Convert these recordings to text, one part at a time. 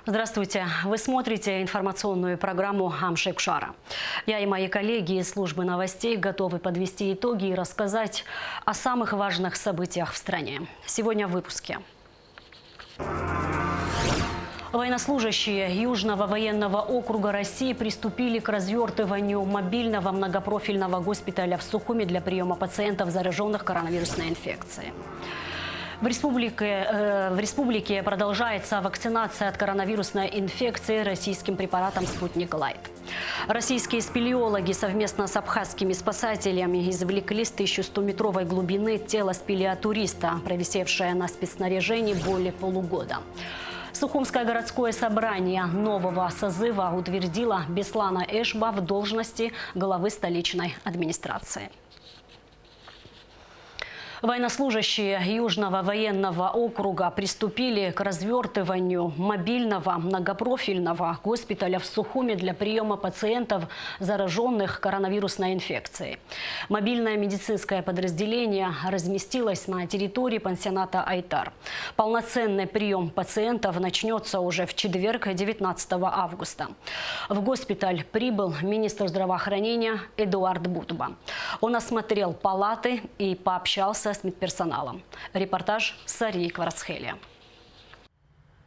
Здравствуйте. Вы смотрите информационную программу «Амшекшара». Я и мои коллеги из службы новостей готовы подвести итоги и рассказать о самых важных событиях в стране. Сегодня в выпуске. Военнослужащие Южного военного округа России приступили к развертыванию мобильного многопрофильного госпиталя в Сухуми для приема пациентов, зараженных коронавирусной инфекцией. В республике продолжается вакцинация от коронавирусной инфекции российским препаратом «Спутник Лайт». Российские спелеологи совместно с абхазскими спасателями извлекли с 1100-метровой глубины тело спелеотуриста, провисевшее на спецснаряжении более полугода. Сухумское городское собрание нового созыва утвердило Беслана Эшба в должности главы столичной администрации. Военнослужащие Южного военного округа приступили к развертыванию мобильного многопрофильного госпиталя в Сухуми для приема пациентов, зараженных коронавирусной инфекцией. Мобильное медицинское подразделение разместилось на территории пансионата «Айтар». Полноценный прием пациентов начнется уже в четверг, 19 августа. В госпиталь прибыл министр здравоохранения Эдуард Бутба. Он осмотрел палаты и пообщался с медперсоналом. Репортаж Сарии Кварцхелия.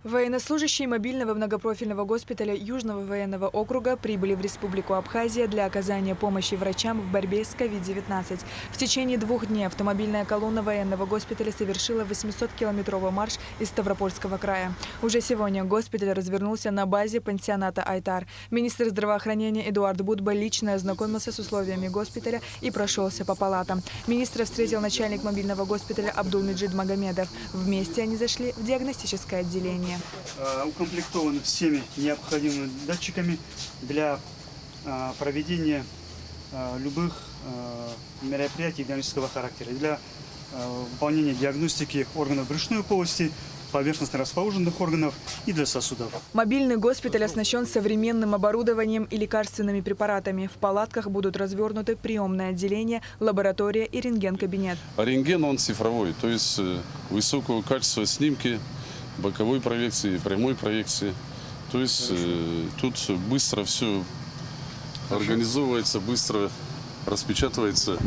Военнослужащие мобильного многопрофильного госпиталя Южного военного округа прибыли в Республику Абхазия для оказания помощи врачам в борьбе с COVID-19. В течение 2 дней автомобильная колонна военного госпиталя совершила 800-километровый марш из Ставропольского края. Уже сегодня госпиталь развернулся на базе пансионата «Айтар». Министр здравоохранения Эдуард Бутба лично ознакомился с условиями госпиталя и прошелся по палатам. Министра встретил начальник мобильного госпиталя Абдулмеджид Магомедов. Вместе они зашли в диагностическое отделение. Укомплектованы всеми необходимыми датчиками для проведения любых мероприятий диагностического характера. Для выполнения диагностики органов брюшной полости, поверхностно расположенных органов и для сосудов. Мобильный госпиталь оснащен современным оборудованием и лекарственными препаратами. В палатках будут развернуты приемное отделение, лаборатория и рентген-кабинет. Рентген он цифровой, то есть высокого качества снимки, боковой проекции, прямой проекции. То есть тут быстро все организовывается, быстро распечатывается.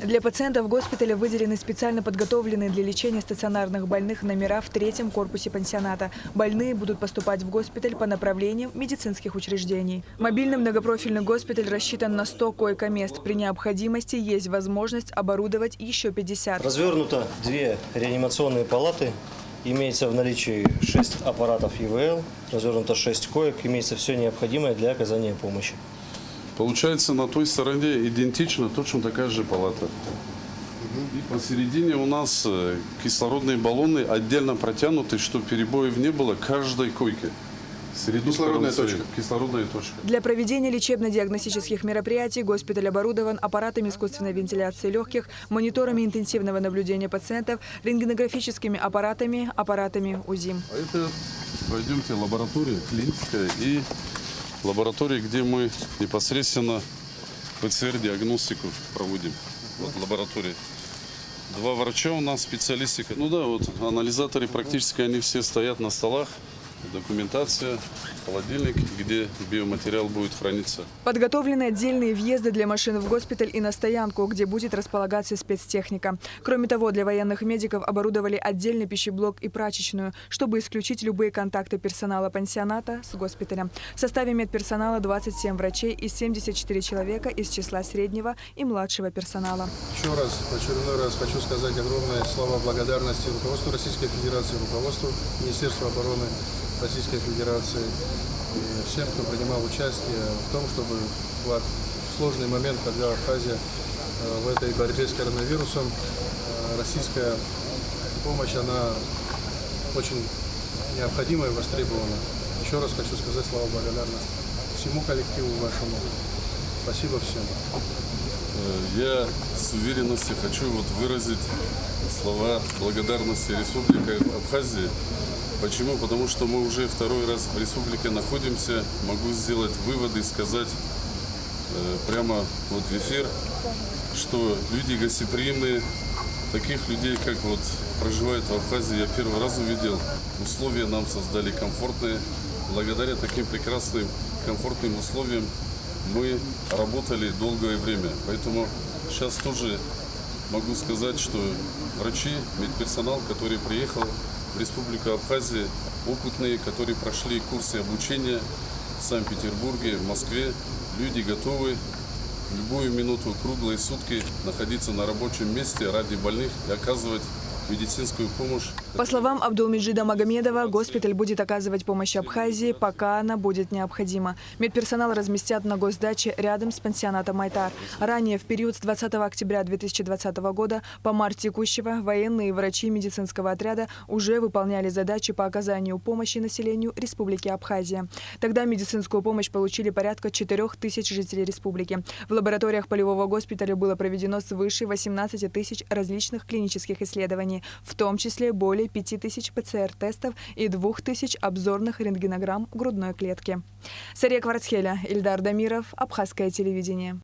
Для пациентов госпиталя выделены специально подготовленные для лечения стационарных больных номера в 3-м корпусе пансионата. Больные будут поступать в госпиталь по направлениям медицинских учреждений. Мобильный многопрофильный госпиталь рассчитан на 100 койко-мест. При необходимости есть возможность оборудовать еще 50. Развернуто 2 реанимационные палаты. Имеется в наличии 6 аппаратов ИВЛ, развернуто 6 коек, имеется все необходимое для оказания помощи. Получается, на той стороне идентично, точно такая же палата. И посередине у нас кислородные баллоны отдельно протянуты, чтобы перебоев не было каждой койке. Кислородная точка. Кислородная точка. Для проведения лечебно-диагностических мероприятий госпиталь оборудован аппаратами искусственной вентиляции легких, мониторами интенсивного наблюдения пациентов, рентгенографическими аппаратами, аппаратами УЗИ. А это, пойдемте, лаборатория клиническая и лаборатория, где мы непосредственно ПЦР-диагностику проводим. Вот лаборатория. 2 врача у нас, специалисты. Ну да, вот анализаторы практически они все стоят на столах. Документация, холодильник, где биоматериал будет храниться. Подготовлены отдельные въезды для машин в госпиталь и на стоянку, где будет располагаться спецтехника. Кроме того, для военных медиков оборудовали отдельный пищеблок и прачечную, чтобы исключить любые контакты персонала пансионата с госпиталем. В составе медперсонала 27 врачей и 74 человека из числа среднего и младшего персонала. Еще раз, в очередной раз хочу сказать огромные слова благодарности руководству Российской Федерации, руководству Министерства обороны Российской Федерации и всем, кто принимал участие в том, чтобы в сложный момент, когда Абхазия в этой борьбе с коронавирусом, российская помощь, она очень необходима и востребована. Еще раз хочу сказать слова благодарности всему коллективу вашему. Спасибо всем. Я с уверенностью хочу выразить слова благодарности Республике Абхазия. Почему? Потому что мы уже 2-й раз в республике находимся. Могу сделать выводы и сказать прямо в эфир, что люди гостеприимные, таких людей, как проживают в Абхазии, я первый раз увидел. Условия нам создали комфортные. благодаря таким прекрасным, комфортным условиям мы работали долгое время. Поэтому сейчас тоже могу сказать, что врачи, медперсонал, который приехал в Республику Абхазия, опытные, которые прошли курсы обучения в Санкт-Петербурге, в Москве, люди готовы в любую минуту, круглые сутки находиться на рабочем месте ради больных и оказывать медицинскую помощь. По словам Абдулмеджида Магомедова, госпиталь будет оказывать помощь Абхазии, пока она будет необходима. Медперсонал разместят на госдаче рядом с пансионатом Майтар. Ранее, в период с 20 октября 2020 года по март текущего, военные и врачи медицинского отряда уже выполняли задачи по оказанию помощи населению Республики Абхазия. Тогда медицинскую помощь получили порядка 4000 жителей республики. В лабораториях полевого госпиталя было проведено свыше 18 тысяч различных клинических исследований, в том числе более 5000 ПЦР-тестов и 2000 обзорных рентгенограмм грудной клетки. Сария Кварцхеля, Ильдар Дамиров, Абхазское телевидение.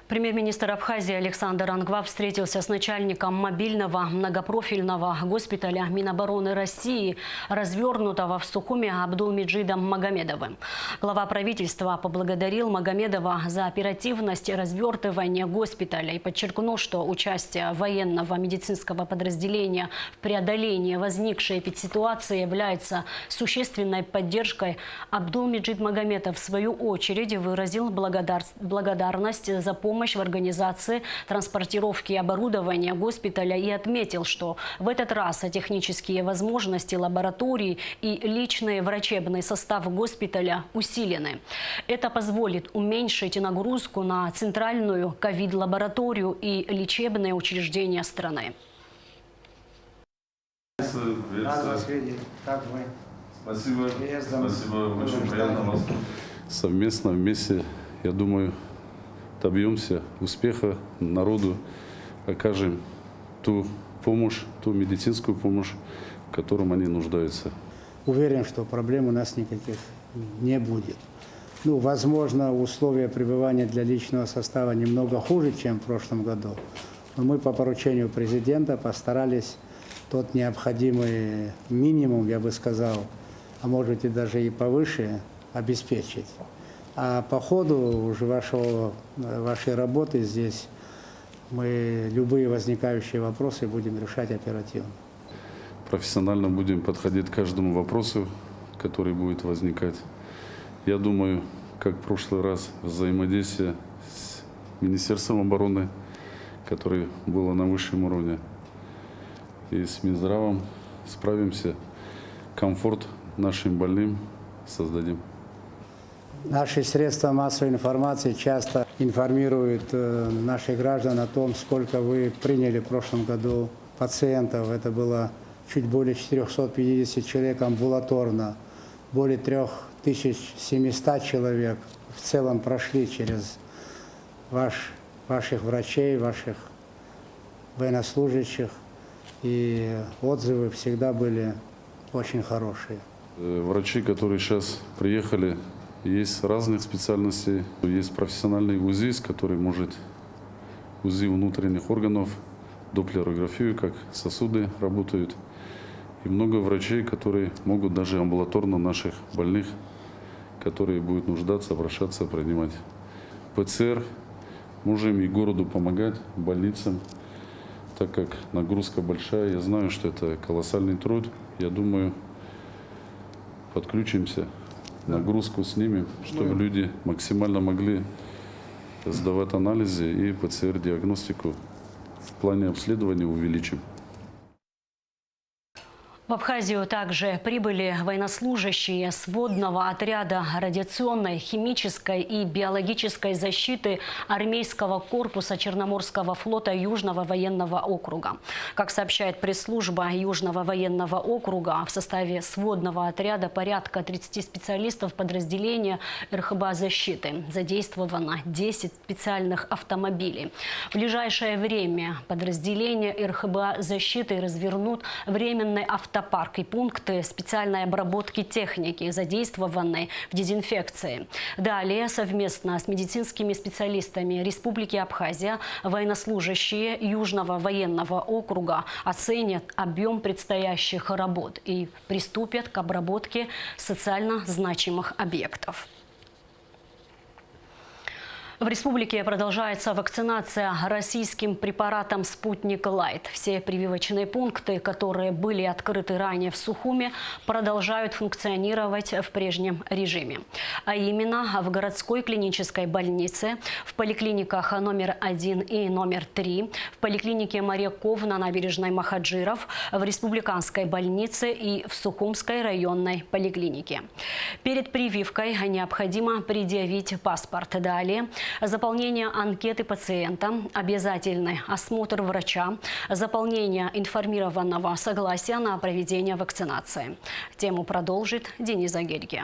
Премьер-министр Абхазии Александр Ангва встретился с начальником мобильного многопрофильного госпиталя Минобороны России, развернутого в Сухуми, Абдулмеджидом Магомедовым. Глава правительства поблагодарил Магомедова за оперативность развертывания госпиталя и подчеркнул, что участие военного медицинского подразделения в преодолении возникшей эпидситуации является существенной поддержкой. Абдулмеджид Магомедов, в свою очередь, выразил благодарность за помощь в организации транспортировки оборудования госпиталя и отметил, что в этот раз технические возможности лаборатории и личный врачебный состав госпиталя усилены. Это позволит уменьшить нагрузку на центральную ковид-лабораторию и лечебные учреждения страны. Рад вас видеть. Как вы? Спасибо. Приездом. Спасибо. Очень приятно вас. Совместно, вместе, я думаю, добьемся успеха, народу окажем ту помощь, ту медицинскую помощь, в котором они нуждаются. Уверен, что проблем у нас никаких не будет. Ну, возможно, условия пребывания для личного состава немного хуже, чем в прошлом году. Но мы по поручению президента постарались тот необходимый минимум, я бы сказал, а может быть и даже и повыше, обеспечить. А по ходу уже вашей работы здесь мы любые возникающие вопросы будем решать оперативно. Профессионально будем подходить к каждому вопросу, который будет возникать. Я думаю, как в прошлый раз, взаимодействие с Министерством обороны, которое было на высшем уровне, и с Минздравом справимся, комфорт нашим больным создадим. Наши средства массовой информации часто информируют наших граждан о том, сколько вы приняли в прошлом году пациентов. Это было чуть более 450 человек амбулаторно, более 3700 человек в целом прошли через ваших врачей, ваших военнослужащих, и отзывы всегда были очень хорошие. Врачи, которые сейчас приехали, есть разных специальностей. Есть профессиональный УЗИст, который может УЗИ внутренних органов, доплерографию, как сосуды работают. И много врачей, которые могут даже амбулаторно наших больных, которые будут нуждаться, обращаться, принимать. ПЦР можем и городу помогать, больницам, так как нагрузка большая. Я знаю, что это колоссальный труд. Я думаю, подключимся, нагрузку снимем, чтобы люди максимально могли сдавать анализы и ПЦР-диагностику в плане обследования увеличим. В Абхазию также прибыли военнослужащие сводного отряда радиационной, химической и биологической защиты армейского корпуса Черноморского флота Южного военного округа. Как сообщает пресс-служба Южного военного округа, в составе сводного отряда порядка 30 специалистов подразделения РХБ защиты. Задействовано 10 специальных автомобилей. В ближайшее время подразделения РХБ защиты развернут временный автомобиль автопарк и пункты специальной обработки техники, задействованной в дезинфекции. Далее, совместно с медицинскими специалистами Республики Абхазия, военнослужащие Южного военного округа оценят объем предстоящих работ и приступят к обработке социально значимых объектов. В республике продолжается вакцинация российским препаратом «Спутник Лайт». Все прививочные пункты, которые были открыты ранее в Сухуми, продолжают функционировать в прежнем режиме. А именно в городской клинической больнице, в поликлиниках номер 1 и номер 3, в поликлинике моряков на набережной Махаджиров, в республиканской больнице и в Сухумской районной поликлинике. Перед прививкой необходимо предъявить паспорт. Далее заполнение анкеты пациента, обязательный осмотр врача, заполнение информированного согласия на проведение вакцинации. Тему продолжит Денис Агельги.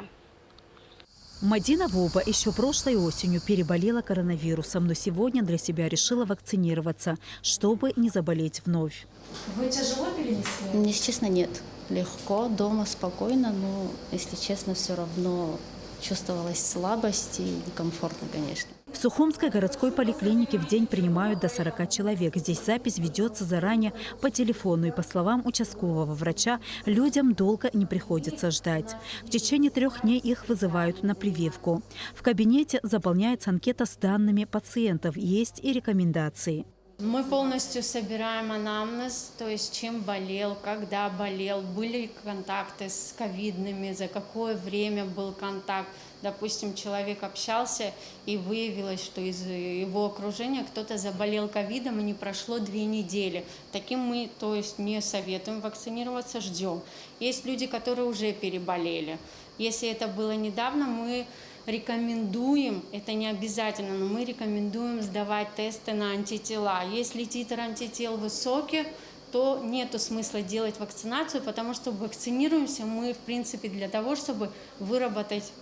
Мадина Воба еще прошлой осенью переболела коронавирусом, но сегодня для себя решила вакцинироваться, чтобы не заболеть вновь. Вы тяжело перенесли? Если честно, нет. Легко, дома спокойно, но, если честно, все равно чувствовалась слабость и некомфортно, конечно. В Сухумской городской поликлинике в день принимают до 40 человек. Здесь запись ведется заранее по телефону. И по словам участкового врача, людям долго не приходится ждать. В течение 3 дней их вызывают на прививку. В кабинете заполняется анкета с данными пациентов. Есть и рекомендации. Мы полностью собираем анамнез, то есть чем болел, когда болел, были ли контакты с ковидными, за какое время был контакт. Допустим, человек общался и выявилось, что из его окружения кто-то заболел ковидом и не прошло 2 недели. Таким мы, то есть, не советуем вакцинироваться, ждем. Есть люди, которые уже переболели. Если это было недавно, мы рекомендуем, это не обязательно, но мы рекомендуем сдавать тесты на антитела. Если титр антител высокий, то нет смысла делать вакцинацию, потому что вакцинируемся мы, в принципе, для того, чтобы выработать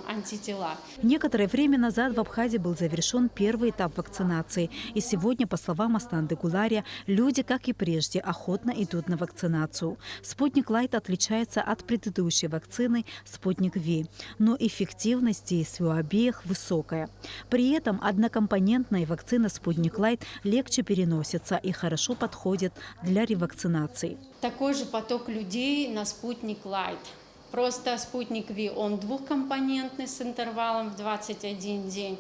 антитела. Некоторое время назад в Абхазии был завершен первый этап вакцинации. И сегодня, по словам Астанды Гулария, люди, как и прежде, охотно идут на вакцинацию. «Спутник Лайт» отличается от предыдущей вакцины «Спутник Ви», но эффективность действия у обеих высокая. При этом однокомпонентная вакцина «Спутник Лайт» легче переносится и хорошо подходит для ревакцинации. Такой же поток людей на «Спутник Лайт». Просто «Спутник Ви», он двухкомпонентный с интервалом в 21 день.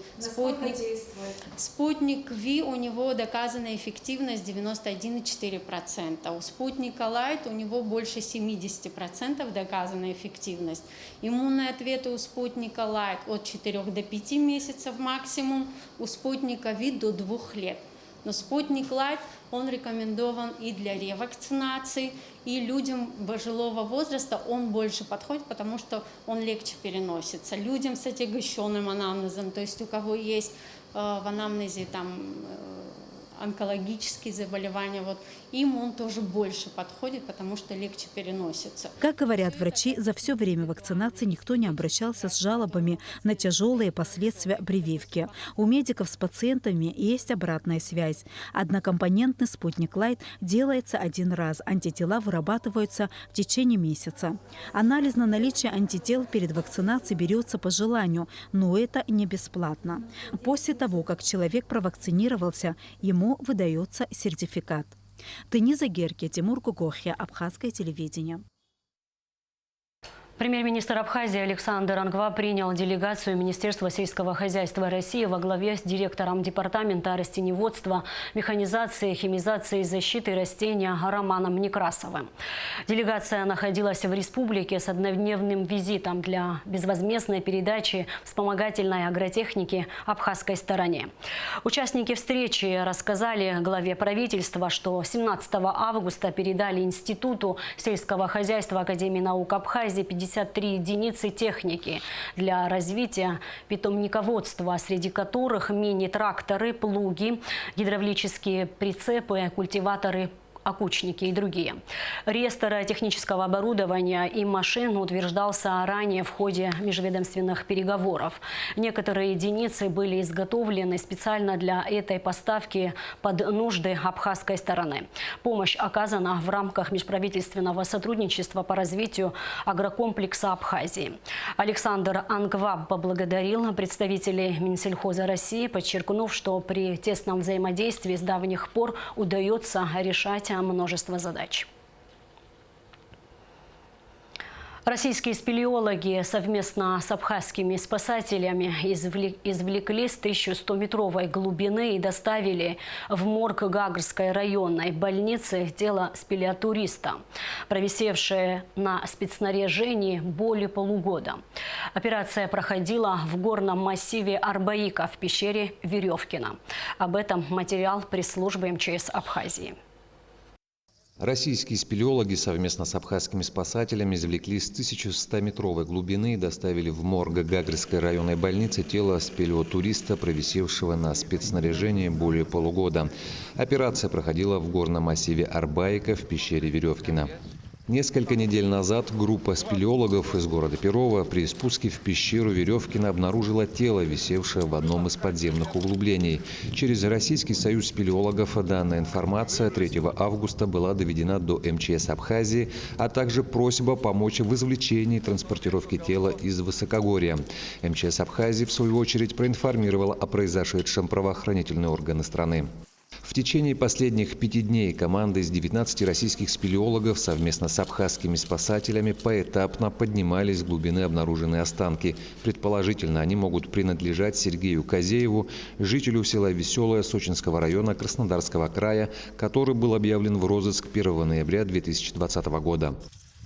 «Спутник Ви», у него доказана эффективность 91,4%. У «Спутника Лайт» у него больше 70% доказана эффективность. Иммунные ответы у «Спутника Лайт» от 4 до 5 месяцев максимум, у «Спутника Ви» до 2 лет. Но «Спутник Лайт», он рекомендован и для ревакцинации, и людям пожилого возраста он больше подходит, потому что он легче переносится. Людям с отягощенным анамнезом, то есть у кого есть в анамнезе онкологические заболевания, им он тоже больше подходит, потому что легче переносится. Как говорят врачи, за все время вакцинации никто не обращался с жалобами на тяжелые последствия прививки. У медиков с пациентами есть обратная связь. Однокомпонентный «Спутник Лайт» делается 1 раз, антитела вырабатываются в течение месяца. Анализ на наличие антител перед вакцинацией берется по желанию, но это не бесплатно. После того, как человек провакцинировался, ему выдается сертификат. Денис Агельги, Тимур Гугохия, Абхазское телевидение. Премьер-министр Абхазии Александр Ангва принял делегацию Министерства сельского хозяйства России во главе с директором Департамента растениеводства, механизации, химизации и защиты растений Романом Некрасовым. Делегация находилась в республике с однодневным визитом для безвозмездной передачи вспомогательной агротехники абхазской стороне. Участники встречи рассказали главе правительства, что 17 августа передали Институту сельского хозяйства Академии наук Абхазии 53 единицы техники для развития питомниководства, среди которых мини-тракторы, плуги, гидравлические прицепы, культиваторы окучники и другие. Реестр технического оборудования и машин утверждался ранее в ходе межведомственных переговоров. Некоторые единицы были изготовлены специально для этой поставки под нужды абхазской стороны. Помощь оказана в рамках межправительственного сотрудничества по развитию агрокомплекса Абхазии. Александр Ангваб поблагодарил представителей Минсельхоза России, подчеркнув, что при тесном взаимодействии с давних пор удается решать множество задач. Российские спелеологи совместно с абхазскими спасателями извлекли с 1100-метровой глубины и доставили в морг Гагрской районной больницы тело спелеотуриста, провисевшее на спецснаряжении более полугода. Операция проходила в горном массиве Арбаика в пещере Веревкина. Об этом материал пресс-службы МЧС Абхазии. Российские спелеологи совместно с абхазскими спасателями извлекли с 1100-метровой глубины и доставили в морг Гагрской районной больницы тело спелеотуриста, провисевшего на спецснаряжении более полугода. Операция проходила в горном массиве Арбаика в пещере Веревкина. Несколько недель назад группа спелеологов из города Перово при спуске в пещеру Веревкина обнаружила тело, висевшее в одном из подземных углублений. Через Российский союз спелеологов данная информация 3 августа была доведена до МЧС Абхазии, а также просьба помочь в извлечении и транспортировке тела из высокогорья. МЧС Абхазии, в свою очередь, проинформировала о произошедшем правоохранительные органы страны. В течение последних 5 дней команда из 19 российских спелеологов совместно с абхазскими спасателями поэтапно поднимались с глубины обнаруженные останки. Предположительно, они могут принадлежать Сергею Козееву, жителю села Веселое Сочинского района Краснодарского края, который был объявлен в розыск 1 ноября 2020 года.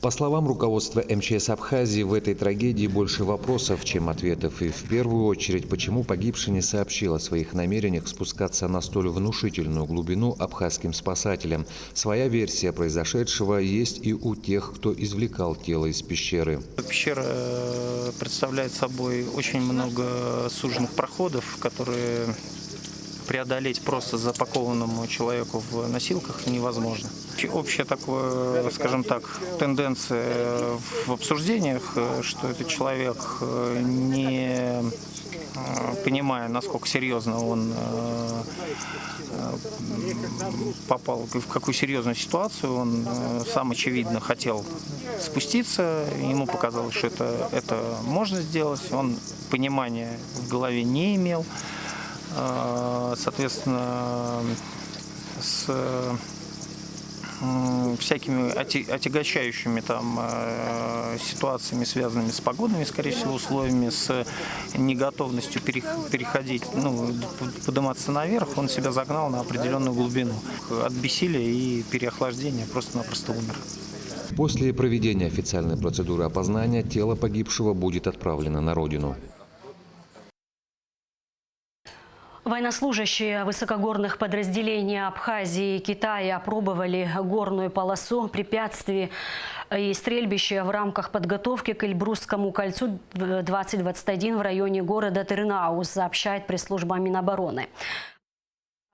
По словам руководства МЧС Абхазии, в этой трагедии больше вопросов, чем ответов. И в первую очередь, почему погибший не сообщил о своих намерениях спускаться на столь внушительную глубину абхазским спасателям. Своя версия произошедшего есть и у тех, кто извлекал тело из пещеры. Пещера представляет собой очень много суженных проходов, которые преодолеть просто запакованному человеку в носилках невозможно. Общая такая, скажем так, тенденция в обсуждениях, что этот человек, не понимая, насколько серьезно он попал, в какую серьезную ситуацию, он сам, очевидно, хотел спуститься, ему показалось, что это можно сделать, он понимания в голове не имел. Соответственно, с всякими отягощающими там ситуациями, связанными с погодными, скорее всего, условиями, с неготовностью переходить, подниматься наверх, он себя загнал на определенную глубину. От бессилия и переохлаждения просто-напросто умер. После проведения официальной процедуры опознания тело погибшего будет отправлено на родину. Военнослужащие высокогорных подразделений Абхазии и Китая опробовали горную полосу препятствий и стрельбище в рамках подготовки к Эльбрусскому кольцу 2021 в районе города Тырнау, сообщает пресс-служба Минобороны.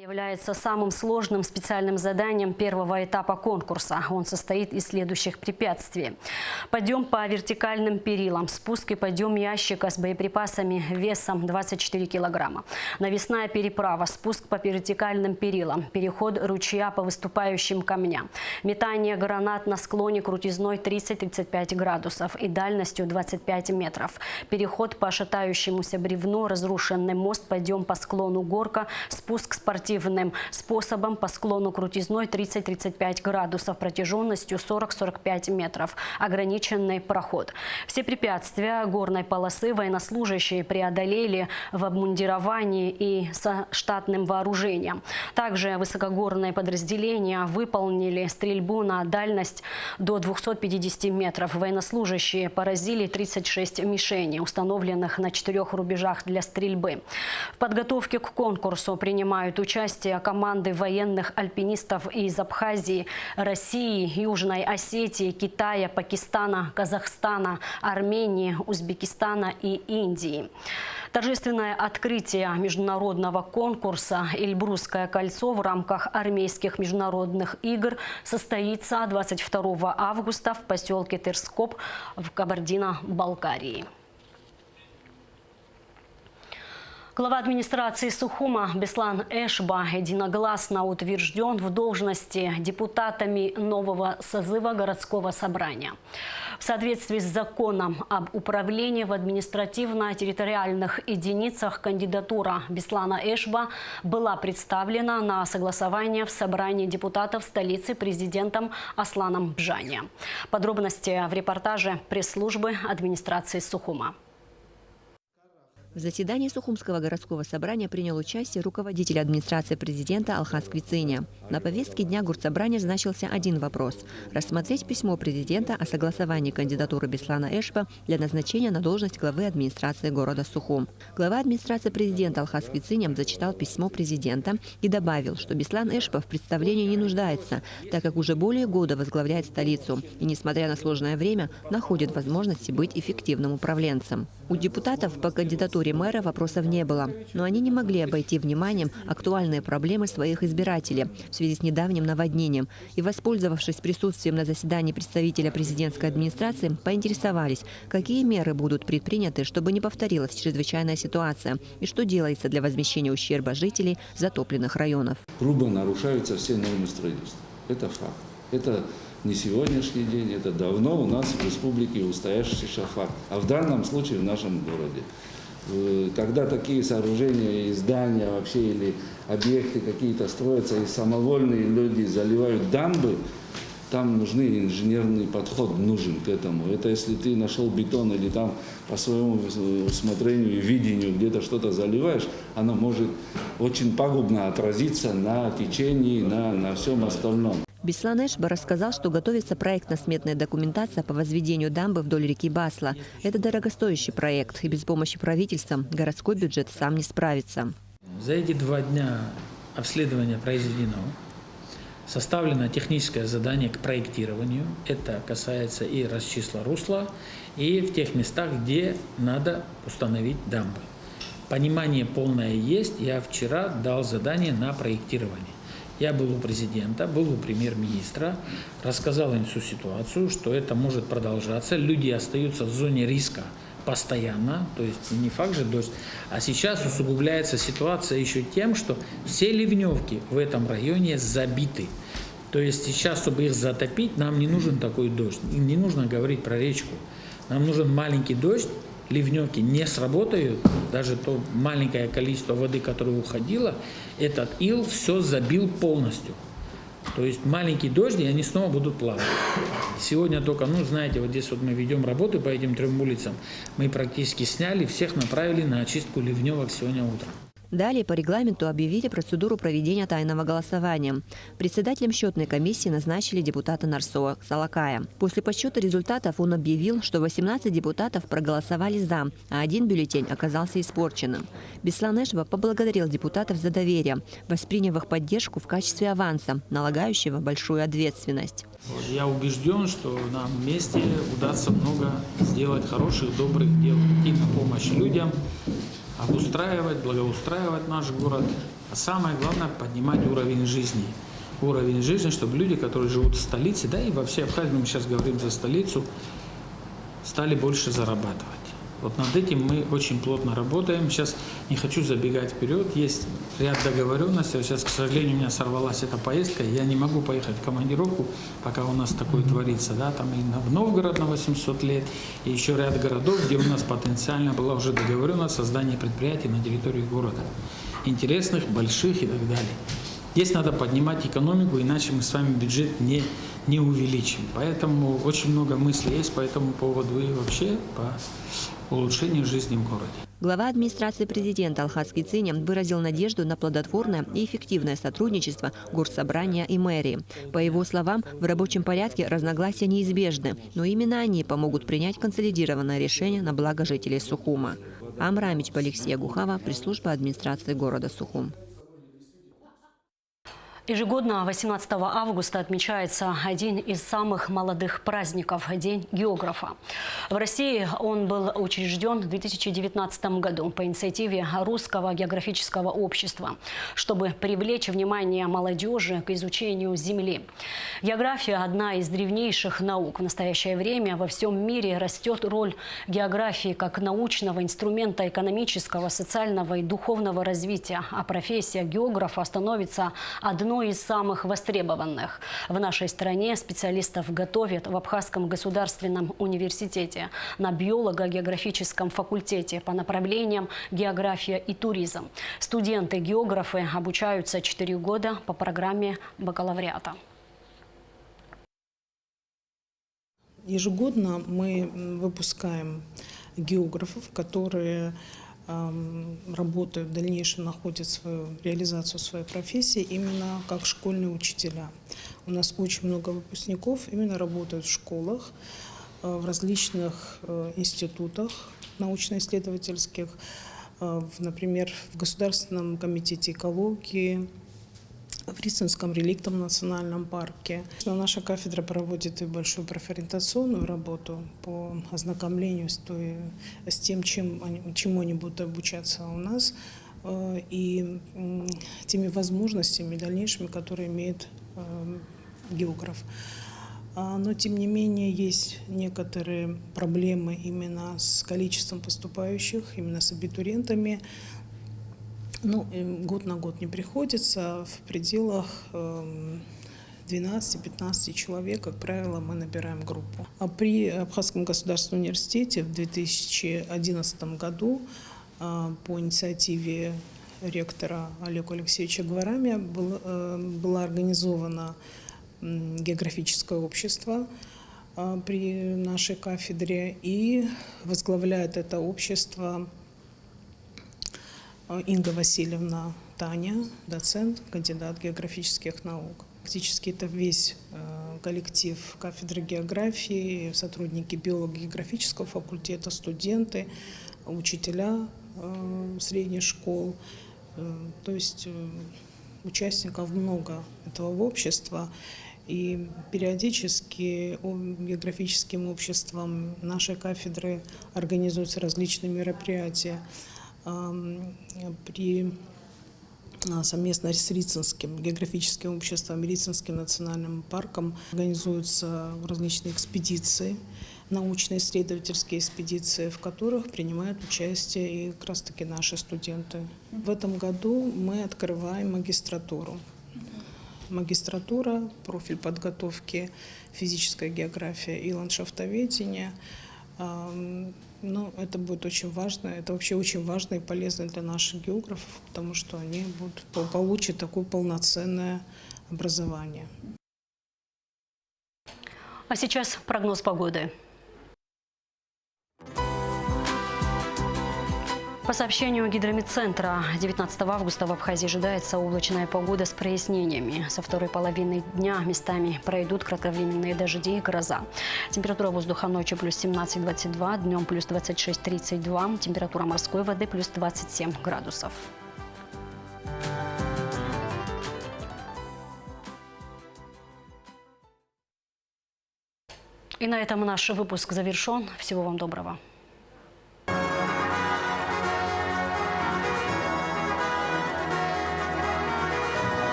Является самым сложным специальным заданием первого этапа конкурса. Он состоит из следующих препятствий. Подъем по вертикальным перилам, спуск и подъем ящика с боеприпасами весом 24 килограмма. Навесная переправа, спуск по вертикальным перилам, переход ручья по выступающим камням, метание гранат на склоне крутизной 30-35 градусов и дальностью 25 метров, переход по шатающемуся бревну, разрушенный мост, подъем по склону горка, спуск спортивным способом по склону крутизной 30-35 градусов, протяженностью 40-45 метров, ограниченный проход. Все препятствия горной полосы военнослужащие преодолели в обмундировании и со штатным вооружением. Также высокогорные подразделения выполнили стрельбу на дальность до 250 метров. Военнослужащие поразили 36 мишеней, установленных на 4 рубежах для стрельбы. В подготовке к конкурсу принимают участие команды военных альпинистов из Абхазии, России, Южной Осетии, Китая, Пакистана, Казахстана, Армении, Узбекистана и Индии. Торжественное открытие международного конкурса «Эльбрусское кольцо» в рамках армейских международных игр состоится 22 августа в поселке Терскоп в Кабардино-Балкарии. Глава администрации Сухума Беслан Эшба единогласно утвержден в должности депутатами нового созыва городского собрания. В соответствии с законом об управлении в административно-территориальных единицах кандидатура Беслана Эшба была представлена на согласование в собрании депутатов столицы президентом Асланом Бжане. Подробности в репортаже пресс-службы администрации Сухума. В заседании Сухумского городского собрания принял участие руководитель администрации президента Алхас Квициня. На повестке дня горсобрания значился один вопрос – рассмотреть письмо президента о согласовании кандидатуры Беслана Эшба для назначения на должность главы администрации города Сухум. Глава администрации президента Алхас Квициня зачитал письмо президента и добавил, что Беслан Эшба в представлении не нуждается, так как уже более года возглавляет столицу и, несмотря на сложное время, находит возможности быть эффективным управленцем. У депутатов по кандидатуре мэра вопросов не было, но они не могли обойти вниманием актуальные проблемы своих избирателей в связи с недавним наводнением и, воспользовавшись присутствием на заседании представителя президентской администрации, поинтересовались, какие меры будут предприняты, чтобы не повторилась чрезвычайная ситуация и что делается для возмещения ущерба жителей затопленных районов. Грубо нарушаются все нормы строительства. Это факт. Это не сегодняшний день, это давно у нас в республике устоявшийся факт. А в данном случае в нашем городе. Когда такие сооружения и здания вообще или объекты какие-то строятся, и самовольные люди заливают дамбы, там нужны инженерный подход, нужен к этому. Это если ты нашел бетон или там по своему усмотрению и видению где-то что-то заливаешь, оно может очень пагубно отразиться на течении, на всем остальном. Беслан Эшба рассказал, что готовится проектно-сметная документация по возведению дамбы вдоль реки Басла. Это дорогостоящий проект, и без помощи правительства городской бюджет сам не справится. За эти 2 дня обследование произведено. Составлено техническое задание к проектированию. Это касается и расчисла русла, и в тех местах, где надо установить дамбы. Понимание полное есть. Я вчера дал задание на проектирование. Я был у президента, был у премьер-министра, рассказал им всю ситуацию, что это может продолжаться. Люди остаются в зоне риска постоянно, то есть не факт же дождь. А сейчас усугубляется ситуация еще тем, что все ливневки в этом районе забиты. То есть сейчас, чтобы их затопить, нам не нужен такой дождь. Не нужно говорить про речку. Нам нужен маленький дождь. Ливневки не сработают, даже то маленькое количество воды, которое уходило, этот ил все забил полностью. То есть маленький дождь, и они снова будут плавать. Сегодня только, знаете, вот здесь вот мы ведем работу по этим 3 улицам, мы практически сняли, всех направили на очистку ливневок сегодня утром. Далее по регламенту объявили процедуру проведения тайного голосования. Председателем счетной комиссии назначили депутата Нарсоа Салакая. После подсчета результатов он объявил, что 18 депутатов проголосовали «за», а 1 бюллетень оказался испорченным. Беслан Эшба поблагодарил депутатов за доверие, восприняв их поддержку в качестве аванса, налагающего большую ответственность. Я убежден, что нам вместе удастся много сделать хороших, добрых дел, идти на помощь людям, обустраивать, благоустраивать наш город. А самое главное – поднимать уровень жизни. Уровень жизни, чтобы люди, которые живут в столице, да и во всей Абхазии, мы сейчас говорим за столицу, стали больше зарабатывать. Вот над этим мы очень плотно работаем. Сейчас не хочу забегать вперед. Есть ряд договоренностей. Сейчас, к сожалению, у меня сорвалась эта поездка. Я не могу поехать в командировку, пока у нас такое творится. Да? Там и в Новгород на 800 лет, и еще ряд городов, где у нас потенциально была уже договоренность создание предприятий на территории города. Интересных, больших и так далее. Здесь надо поднимать экономику, иначе мы с вами бюджет не увеличим. Поэтому очень много мыслей есть по этому поводу и вообще по улучшению жизни в городе. Глава администрации президента Алхас Квициня выразил надежду на плодотворное и эффективное сотрудничество горсобрания и мэрии. По его словам, в рабочем порядке разногласия неизбежны, но именно они помогут принять консолидированное решение на благо жителей Сухума. Амрамич Алексея Гухава, пресс-служба администрации города Сухум. Ежегодно 18 августа отмечается один из самых молодых праздников – День географа. В России он был учрежден в 2019 году по инициативе Русского географического общества, чтобы привлечь внимание молодежи к изучению Земли. География – одна из древнейших наук. В настоящее время во всем мире растет роль географии как научного инструмента экономического, социального и духовного развития, а профессия географа становится одной из самых востребованных. В нашей стране специалистов готовят в Абхазском государственном университете на биолого-географическом факультете по направлениям география и туризм. Студенты-географы обучаются 4 года по программе бакалавриата. Ежегодно мы выпускаем географов, которые работают в дальнейшем, находят свою реализацию своей профессии именно как школьные учителя. У нас очень много выпускников именно работают в школах, в различных институтах научно-исследовательских, например, в Государственном комитете экологии, в Рицинском реликтовом национальном парке. Наша кафедра проводит и большую профориентационную работу по ознакомлению с тем, чему они будут обучаться у нас, и теми возможностями дальнейшими, которые имеет географ. Но, тем не менее, есть некоторые проблемы именно с количеством поступающих, именно с абитуриентами. Год на год не приходится, в пределах 12-15 человек, как правило, мы набираем группу. А при Абхазском государственном университете в 2011 году по инициативе ректора Олега Алексеевича Гварамия было организовано географическое общество при нашей кафедре, и возглавляет это общество Инга Васильевна Таня, доцент, кандидат географических наук. Фактически это весь коллектив кафедры географии, сотрудники биолого-географического факультета, студенты, учителя средних школ. То есть участников много этого общества. И периодически географическим обществом нашей кафедры организуются различные мероприятия. Совместно с Рицинским географическим обществом, Рицинским национальным парком организуются различные экспедиции, научно-исследовательские экспедиции, в которых принимают участие и как раз-таки наши студенты. В этом году мы открываем магистратуру. Магистратура, профиль подготовки физическая география и ландшафтоведение. Это будет очень важно, это вообще очень важно и полезно для наших географов, потому что они получат такое полноценное образование. А сейчас прогноз погоды. По сообщению Гидромедцентра, 19 августа в Абхазии ожидается облачная погода с прояснениями. Со второй половины дня местами пройдут кратковременные дожди и гроза. Температура воздуха ночью плюс 17-22, днем плюс 26-32, температура морской воды плюс 27 градусов. И на этом наш выпуск завершен. Всего вам доброго.